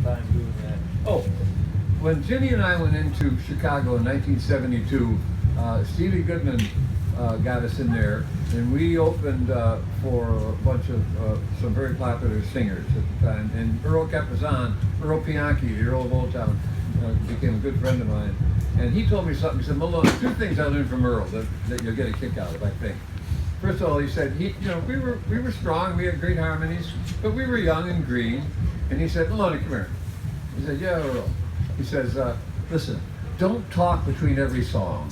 time doing that. Oh, when Ginny and I went into Chicago in 1972, Stevie Goodman got us in there, and we opened for a bunch of some very popular singers at the time. And Earl kept us on. Earl Pionke, the Earl of Old Town, became a good friend of mine. And he told me something. He said, Maloney, two things I learned from Earl that you'll get a kick out of, I think. First of all, he said, we were strong, we had great harmonies, but we were young and green. And he said, Maloney, come here. He said, yeah, Earl. He says, listen, don't talk between every song.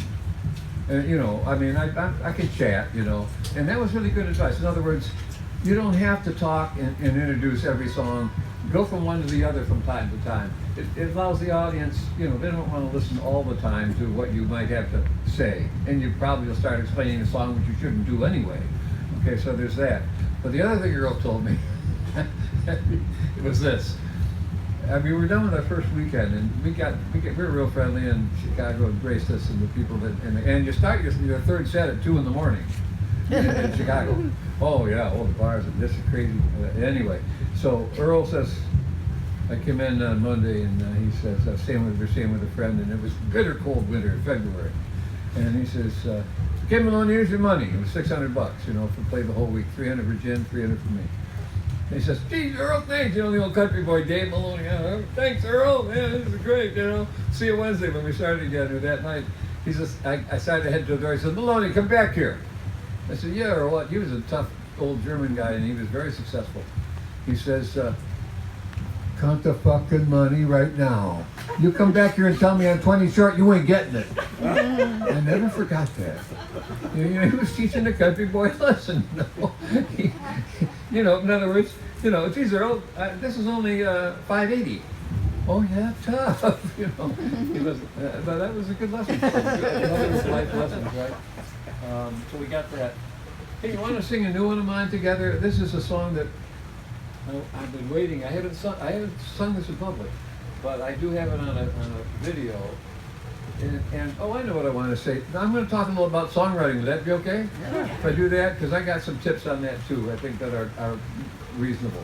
And, I can chat, and that was really good advice. In other words, you don't have to talk and introduce every song. Go from one to the other from time to time. It allows the audience, they don't want to listen all the time to what you might have to say. And you probably will start explaining a song which you shouldn't do anyway. Okay, so there's that. But the other thing Earl told me it was this. We were done with our first weekend, and we were real friendly, and Chicago embraced us, and the people and you start your third set at 2 in.the morning in Chicago. Oh yeah, the bars, and this is crazy. Anyway, so Earl says, I came in on Monday, and he says, we're staying with a friend, and it was bitter cold winter in February, and he says, okay, Maloney, here's your money. It was $600, for play the whole week, 300 for Jen, 300 for me. And he says, geez, Earl, thanks. The old country boy, Dave Maloney. Thanks, Earl. Man, this is great, See you Wednesday when we started again. That night, he says, I started to head to the door. He says, Maloney, come back here. I said, yeah, Earl, what? He was a tough old German guy, and he was very successful. He says, count the fucking money right now. You come back here and tell me I'm 20 short, you ain't getting it. I never forgot that. He was teaching the country boy a lesson. In other words, geez, Earl, this is only $5.80. Oh yeah, tough. But that was a good lesson. Good life lessons, right? So we got that. Hey, you want to sing a new one of mine together? This is a song that I've been waiting. I haven't sung this in public, but I do have it on a video. And I know what I want to say. I'm going to talk a little about songwriting. Would that be okay? Yeah. If I do that? Because I got some tips on that too. I think that are reasonable.